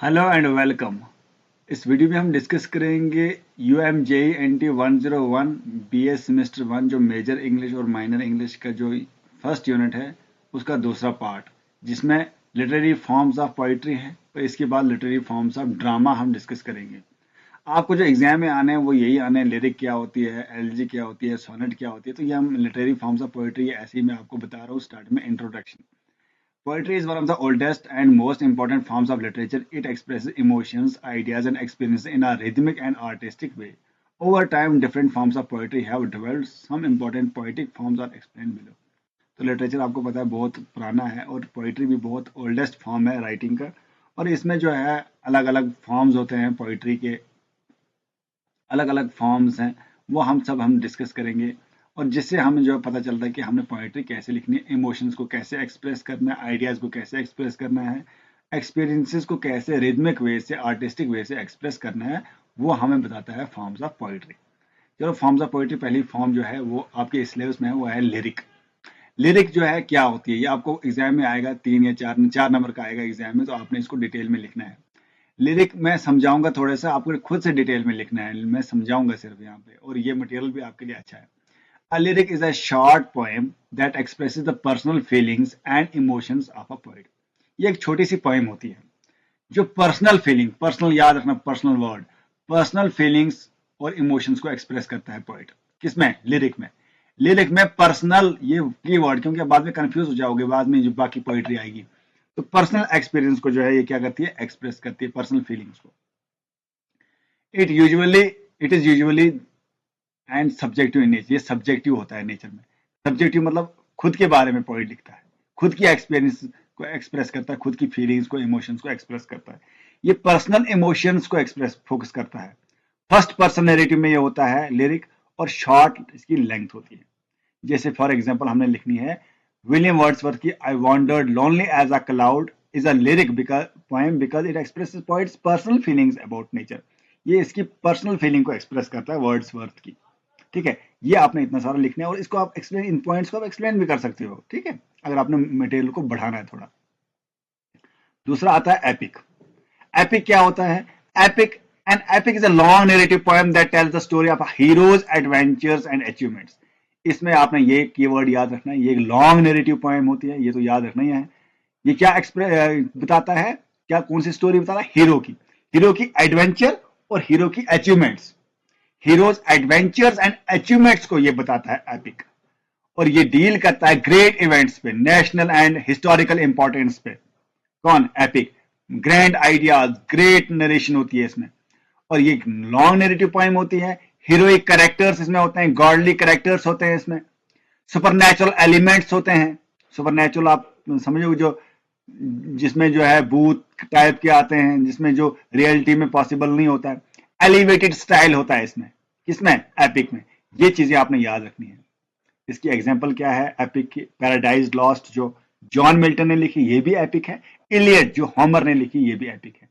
Hello and welcome. इस video में हम डिस्कस करेंगे UMJEE-NT 101 BS सेमेस्टर 1 जो मेजर इंग्लिश और माइनर इंग्लिश का जो फर्स्ट यूनिट है उसका दूसरा पार्ट, जिसमें लिटरेरी फॉर्म्स ऑफ पोइट्री है और इसके बाद लिटरेरी फॉर्म्स ऑफ ड्रामा हम डिस्कस करेंगे। आपको जो एग्जाम में आने हैं वो यही आने हैं, लिरिक क्या होती है, एलिजी क्या होती है, सोनेट क्या होती है। तो ये हम लिटरेरी फॉर्म्स ऑफ पोइट्री ऐसे ही मैं आपको बता रहा हूँ स्टार्ट में introduction. Poetry is one of the oldest and most important forms of literature. It expresses emotions, ideas, and experiences in a rhythmic and artistic way. Over time, different forms of poetry have developed. Some important poetic forms are explained below. तो literature आपको पता है बहुत पुराना है और poetry भी बहुत ओल्डेस्ट फॉर्म है राइटिंग का। और इसमें जो है अलग अलग फॉर्म्स होते हैं, पोइट्री के अलग अलग फॉर्म्स हैं, वो हम डिस्कस करेंगे। और जिससे हमें जो पता चलता है कि हमने पोइट्री कैसे लिखनी है, इमोशंस को कैसे एक्सप्रेस करना है, आइडियाज़ को कैसे एक्सप्रेस करना है, एक्सपीरियंसेस को कैसे रिदमिक वे से, आर्टिस्टिक वे से एक्सप्रेस करना है, वो हमें बताता है फॉर्म्स ऑफ पोइट्री। चलो, फॉर्म्स ऑफ पोइट्री पहली फॉर्म जो है वो आपके सिलेबस में है, वो है लिरिक। लिरिक जो है क्या होती है, ये आपको एग्जाम में आएगा, 3 या 4 नंबर का आएगा एग्जाम में, तो आपने इसको डिटेल में लिखना है। लिरिक मैं समझाऊंगा थोड़ा सा, आपको खुद से डिटेल में लिखना है, मैं समझाऊंगा सिर्फ यहाँ पे, और ये मटेरियल भी आपके लिए अच्छा है। A lyric is a short poem that expresses the personal feelings and emotions of a poet. ये एक छोटी सी पोएम होती है जो पर्सनल फीलिंग, पर्सनल याद रखना, पर्सनल वर्ड, पर्सनल फीलिंग्स और इमोशंस को एक्सप्रेस करता है पोएट। किसमें? लिरिक में। लिरिक में पर्सनल, ये की वर्ड, क्योंकि बाद में कंफ्यूज हो जाओगे, बाद में जो बाकी पोइट्री आएगी। तो पर्सनल एक्सपीरियंस को जो है ये क्या करती है, एक्सप्रेस करती है, पर्सनल फीलिंग्स को। It is usually and subjective in nature, ये सब्जेक्टिव होता है नेचर में। सब्जेक्टिव मतलब खुद के बारे में पोइट लिखता है, खुद की एक्सपीरियंस को एक्सप्रेस करता है, खुद की फीलिंग्स को, इमोशंस को एक्सप्रेस करता है। ये पर्सनल इमोशंस को एक्सप्रेस फोकस करता है। फर्स्ट पर्सन नैरेटिव में ये होता है लिरिक, और शॉर्ट इसकी लेंथ होती है। जैसे फॉर एग्जांपल हमने लिखनी है विलियम वर्ड्सवर्थ की I wandered lonely as a cloud is a lyric poem because it expresses poet's personal feelings about nature. ये इसकी पर्सनल फीलिंग को एक्सप्रेस करता है वर्ड्सवर्थ की। ठीक है, ये आपने इतना सारा लिखना है, और इसको आप एक्सप्लेन, इन पॉइंट्स को आप एक्सप्लेन भी कर सकते हो। ठीक है, अगर आपने मटेरियल को बढ़ाना है थोड़ा। दूसरा आता है एपिक। एपिक क्या होता है? Epic epic is a long narrative poem that tells the story of heroes adventures and achievements. इसमें आपने ये कीवर्ड याद रखना है, ये एक लॉन्ग नैरेटिव पोएम होती है, ये तो याद रखना ही है। ये क्या बताता है, क्या कौन सी स्टोरी बताता है? हीरो की एडवेंचर और हीरो की achievements, heroes adventures and achievements को ये बताता है एपिक। और ये डील करता है ग्रेट इवेंट्स पे, नेशनल एंड हिस्टोरिकल इंपॉर्टेंस पे। कौन? Epic. Grand ideas, great narration होती है इसमें। और ये लॉन्ग नैरेटिव पोएम होती है। हीरोइक कैरेक्टर्स इसमें होते हैं, गॉडली कैरेक्टर्स होते हैं इसमें, सुपरनैचुरल एलिमेंट्स होते हैं। सुपरनैचुरल आप समझो, जो जिसमें जो है भूत टाइप के आते हैं, जिसमें जो रियलिटी में पॉसिबल नहीं होता है। एलिवेटेड स्टाइल होता है इसमें। किसमें? एपिक में। ये चीजें आपने याद रखनी है। इसकी एग्जांपल क्या है एपिक की? पैराडाइज लॉस्ट जो जॉन मिल्टन ने लिखी, ये भी एपिक है। इलियड जो होमर ने लिखी, ये भी एपिक है।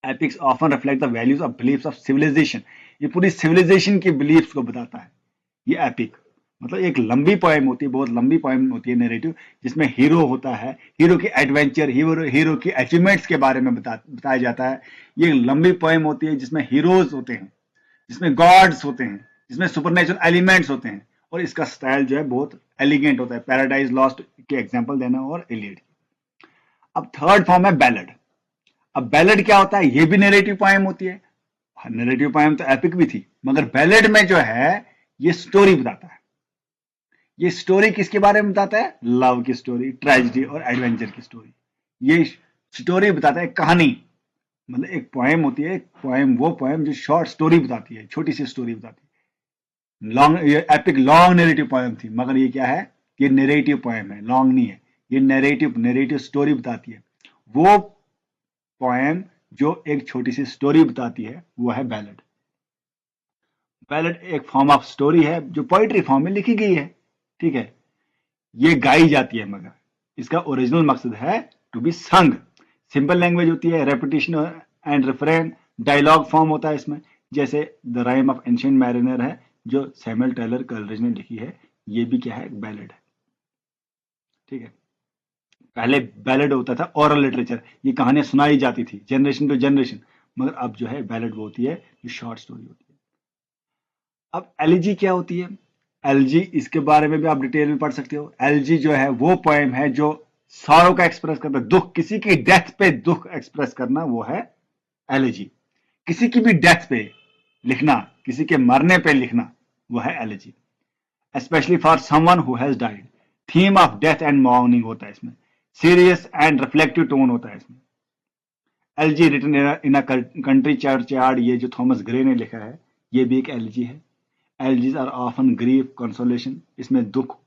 Epics often reflect the values of beliefs of civilisation. ये पूरी सिविलाइजेशन की बिलीफ्स को बताता है ये एपिक। मतलब एक लंबी पोएम होती है, बहुत लंबी पोएम होती है नैरेटिव, जिसमें हीरो होता है, हीरो की एडवेंचर, हीरो की अचीवमेंट्स के बारे में बताया जाता है। ये लंबी पोएम होती है जिसमें हीरोज होते हैं, जिसमें गॉड्स होते हैं, जिसमें सुपरनेचुरल एलिमेंट्स होते हैं, और इसका स्टाइल जो है बहुत एलिगेंट होता है। पैराडाइज लॉस्ट के एग्जांपल देना, और इलियड। अब थर्ड फॉर्म है बैलेड। अब बैलेड क्या होता है? ये भी नैरेटिव पोएम होती है। नैरेटिव पोएम तो एपिक भी थी, मगर बैलेड में जो है ये स्टोरी बताता है। ये स्टोरी किसके बारे में बताता है? लव की स्टोरी, ट्रेजेडी और एडवेंचर की स्टोरी। ये स्टोरी बताता है, कहानी। मतलब एक पोएम होती है, पोएम वो पोएम जो शॉर्ट स्टोरी बताती है, छोटी सी स्टोरी बताती है। लॉन्ग, ये एपिक लॉन्ग नैरेटिव पोएम थी, मगर ये क्या है? ये नैरेटिव पोएम है, लॉन्ग नहीं है। ये नैरेटिव स्टोरी बताती है। वो पोएम जो एक छोटी सी स्टोरी बताती है, वो है बैलेड। बैलेड एक फॉर्म ऑफ स्टोरी है जो पोइट्री फॉर्म में लिखी गई है। ठीक है, ये गाई जाती है, मगर इसका ओरिजिनल मकसद है to be sung. Simple language होती है, repetition and refrain, dialogue form होता है इसमें। जैसे the rime of ancient mariner है, जो सैमुअल टेलर कॉलरिज ने लिखी है, ये भी क्या है? बैलेड है। ठीक है, पहले बैलेड होता था, ओरल लिटरेचर, ये कहानियां सुनाई जाती थी जनरेशन टू जनरेशन, मगर अब जो है बैलेड वो होती है जो शॉर्ट स्टोरी होती है। अब एलिजी क्या होती है? एलजी, इसके बारे में भी आप डिटेल में पढ़ सकते हो। एलजी जो है वो पोएम है जो सॉरो का एक्सप्रेस करता है, दुख, किसी की डेथ पे दुख एक्सप्रेस करना, वो है एलिजी। किसी की भी डेथ पे लिखना, किसी के मरने पे लिखना, वो है elegy. Specially for someone who has died, theme of death and morning होता है इसमें, सीरियस एंड रिफ्लेक्टिव टोन होता है इसमें। Elegy Written in a Country Churchyard, ये जो थॉमस ग्रे ने लिखा है, ये भी एक एलजी है। एलजीज आर ऑफन ग्रीफ कंसोलेशन, इसमें दुख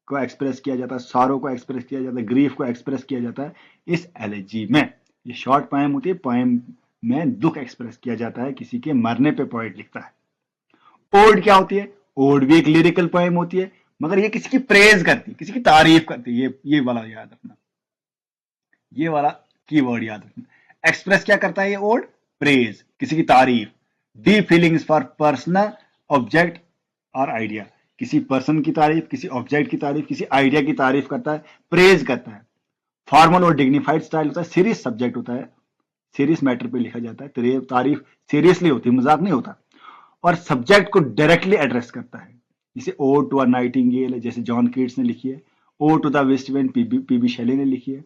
को एक्सप्रेस किया जाता है, सारो को एक्सप्रेस किया जाता है, ग्रीफ को एक्सप्रेस किया जाता है इस एलजी में। ये शॉर्ट पोएम होती है, पोएम में दुख एक्सप्रेस किया जाता है, किसी के मरने पे पोएट लिखता है। ओड क्या होती है? ओड भी एक लिरिकल पोएम होती है, मगर ये किसी की प्रेज करती है, किसी की तारीफ करती है। ये वाला याद रखना, ये वाला कीवर्ड याद रखना। एक्सप्रेस क्या करता है ये ओड? प्रेज, किसी की तारीफ। Deep feelings for personal object और आइडिया, किसी पर्सन की तारीफ, किसी ऑब्जेक्ट की तारीफ, किसी आइडिया की तारीफ करता है, प्रेज करता है। फॉर्मल और डिग्निफाइड स्टाइल होता है, सीरियस सब्जेक्ट होता है, सीरियस मैटर पे लिखा जाता है, तारीफ सीरियसली होती है, मजाक नहीं होता। और सब्जेक्ट को डायरेक्टली एड्रेस करता है, जैसे ओड टू अ नाइटिंगेल, जैसे जॉन कीट्स ने लिखी है। Ode to the west wind, PB Shelley ने लिखी है।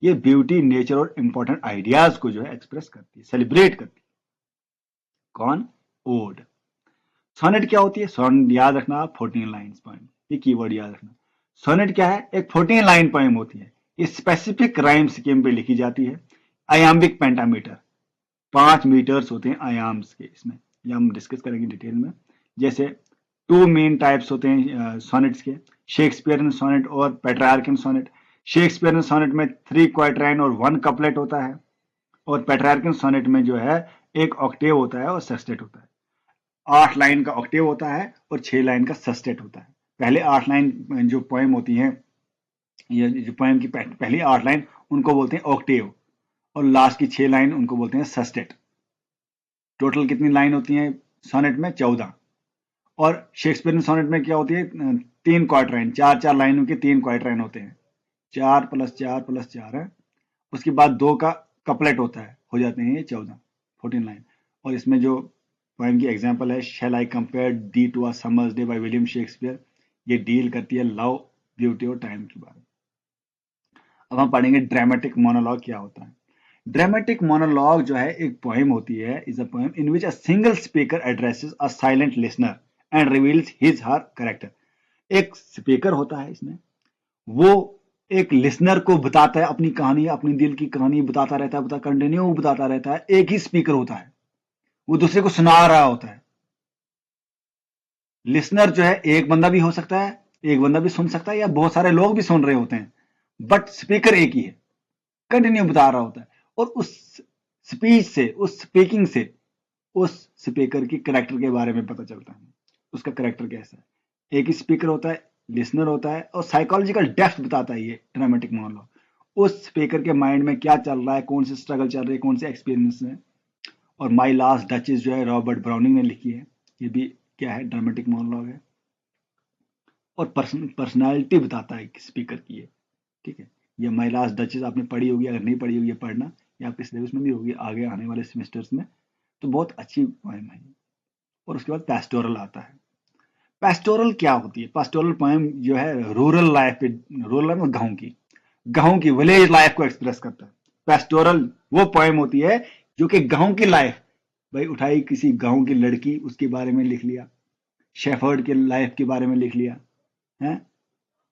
ये ब्यूटी, नेचर और इंपॉर्टेंट आइडियाज को जो है एक्सप्रेस करती है, सेलिब्रेट करती है। कौन? ओड। सोनेट क्या होती है? सोनेट याद रखना आप, 14 लाइन्स पोएम, ये कीवर्ड याद रखना। सोनेट क्या है? एक 14 लाइन पोएम होती है, ये स्पेसिफिक राइम स्कीम पे लिखी जाती है। आयाम्बिक पेंटामीटर, 5 मीटर्स होते हैं आयाम्स के, इसमें ये हम डिस्कस करेंगे डिटेल में। जैसे 2 मेन टाइप्स होते हैं सोनेट्स के, शेक्सपियरन सोनेट और पेट्रार्कन सोनेट। शेक्सपियरन सोनेट में 3 क्वार्टराइन और 1 कपलेट होता है, और पेट्रार्कन सोनेट में जो है एक ऑक्टेव होता है और सेस्टेट होता है। 8 लाइन का ऑक्टेव होता है और 6 लाइन का सेस्टेट होता है। पहले 8 लाइन जो पोएम होती हैं, ये जो पोएम की पहली 8 लाइन, उनको बोलते हैं ऑक्टेव, और लास्ट की 6 लाइन उनको बोलते हैं सेस्टेट। टोटल कितनी लाइन होती हैं सोनेट में? 14। और शेक्सपियरन सोनेट में क्या होती है? 3 क्वार्टराइन, 4 लाइनों के 3 क्वार्टराइन होते हैं, 4 + 4 + 4 है। उसके बाद 2 का कपलेट होता है, हो जाते हैं ये 14, 14 लाइन। और इसमें जो पोएम की एग्जांपल है, shall I compare thee to a summer's day by William Shakespeare, ये डील करती है लव, ब्यूटी और टाइम के बारे में। अब हम पढ़ेंगे ड्रामेटिक मोनोलॉग क्या होता है। ड्रामेटिक मोनोलॉग जो है एक पोएम होती है, is a poem in which a single speaker addresses a silent listener and reveals his her character. एक स्पीकर होता है इसमें, वो एक लिसनर को बताता है अपनी कहानी, अपनी दिल की कहानी बताता रहता है, कंटिन्यू बताता रहता है। एक ही स्पीकर होता है, वो दूसरे को सुना रहा होता है। लिसनर जो है एक बंदा भी हो सकता है, एक बंदा भी सुन सकता है, या बहुत सारे लोग भी सुन रहे होते हैं, बट स्पीकर एक ही है, कंटिन्यू बता रहा होता है। और उस स्पीच से, उस स्पीकिंग से, उस स्पीकर की करेक्टर के बारे में पता चलता है, उसका करेक्टर कैसा है। एक ही स्पीकर होता है, लिसनर होता है, और साइकोलॉजिकल डेप्थ बताता है ये ड्रामेटिक मोनोलॉग। उस स्पीकर के माइंड में क्या चल रहा है, कौन से स्ट्रगल चल रहे हैं, कौन से एक्सपीरियंस है। और माई लास्ट डचेस जो है रॉबर्ट ब्राउनिंग ने लिखी है, ये भी क्या है? ड्रामेटिक मोनोलॉग है। और पर्सनालिटी बताता है स्पीकर की ये, ठीक है। ये माई लास्ट डचेस आपने पढ़ी होगी, अगर नहीं पढ़ी होगी पढ़ना, या आपके सिलेबस में भी होगी आगे आने वाले सेमेस्टर्स में, तो बहुत अच्छी पोएम है। और उसके बाद पेस्टोरल आता है। पेस्टोरल क्या होती है? पेस्टोरल पोएम जो है रूरल लाइफ पे, रूरल लाइफ में गांव की विलेज लाइफ को एक्सप्रेस करता है। पेस्टोरल वो पोएम होती है जो कि गांव की लाइफ, भाई उठाई किसी गांव की लड़की, उसके बारे में लिख लिया, शेफर्ड के लाइफ के बारे में लिख लिया है,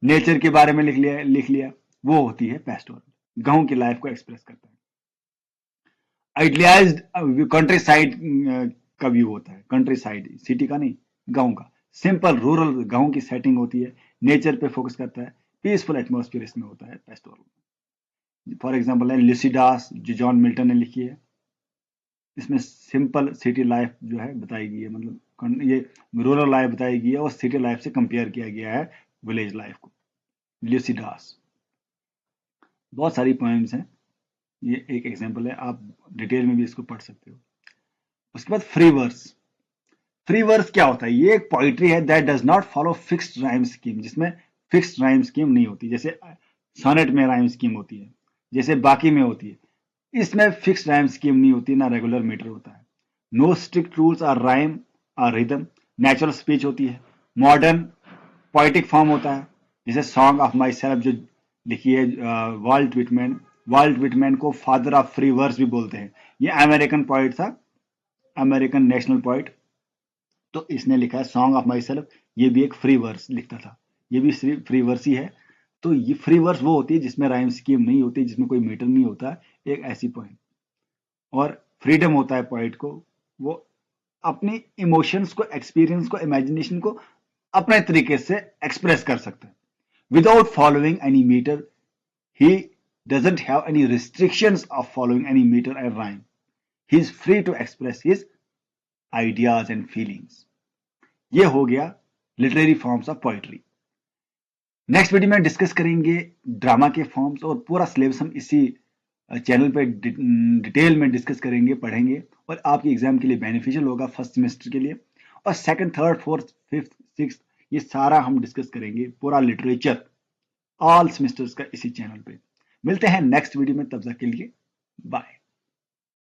नेचर के बारे में लिख लिया, वो होती है पेस्टोरल, गांव की लाइफ को एक्सप्रेस करता है। आइडियलाइज्ड कंट्री साइड का व्यू होता है, कंट्री साइड, सिटी का नहीं, गांव का। सिंपल रूरल गांव की सेटिंग होती है, नेचर पे फोकस करता है, पीसफुल एटमॉस्फेयर इसमें होता है पेस्टोरल। फॉर एग्जांपल है लिसिडास, जो जॉन मिल्टन ने लिखी है। इसमें सिंपल सिटी लाइफ जो है बताई गई है, मतलब ये रूरल लाइफ बताई गई है और सिटी लाइफ से कंपेयर किया गया है विलेज लाइफ को। लिसिडास, बहुत सारी पोएम्स हैं, ये एक एग्जांपल है, आप डिटेल में भी इसको पढ़ सकते हो। उसके बाद फ्री वर्स। फ्री वर्स क्या होता है? ये एक पोइट्री है that does not follow fixed rhyme scheme, जिसमें फिक्स्ड राइम स्कीम नहीं होती। जैसे सोनेट में राइम स्कीम होती है, जैसे बाकी में होती है। इसमें फिक्स राइम स्कीम नहीं होती, ना रेगुलर मीटर होता है। No strict rules or rhyme और रिदम, नेचुरल स्पीच होती है। मॉडर्न पोएटिक फॉर्म होता है, जैसे सॉन्ग ऑफ माई सेल्फ जो लिखी है वाल्ट विटमैन। वाल्ट विटमैन को फादर ऑफ फ्री वर्स भी बोलते हैं। ये अमेरिकन पोइट था, अमेरिकन नेशनल पोइट। तो इसने लिखा है सॉन्ग ऑफ माई सेल्फ, ये भी एक फ्री वर्स लिखता था, ये भी सिर्फ फ्री वर्स ही है। तो ये फ्री वर्स वो होती है जिसमें राइम स्कीम नहीं होती, जिसमें कोई मीटर नहीं होता, एक ऐसी पोइम। और फ्रीडम होता है पोइट को, वो अपनी इमोशंस को, एक्सपीरियंस को, इमेजिनेशन को अपने तरीके से एक्सप्रेस कर सकते हैं without following any meter. He doesn't have any restrictions of following any meter and rhyme. He is free to express his ideas and feelings. ये हो गया literary forms of poetry. Next video में discuss करेंगे drama के forms, और पूरा syllabus हम इसी चैनल पे डिटेल में डिस्कस करेंगे, पढ़ेंगे, और आपके एग्जाम के लिए बेनिफिशियल होगा फर्स्ट सेमेस्टर के लिए। और second, third, fourth, fifth, sixth, ये सारा हम डिस्कस करेंगे, पूरा लिटरेचर ऑल सेमेस्टर्स का इसी चैनल पे। मिलते हैं नेक्स्ट वीडियो में, तब तक के लिए बाय।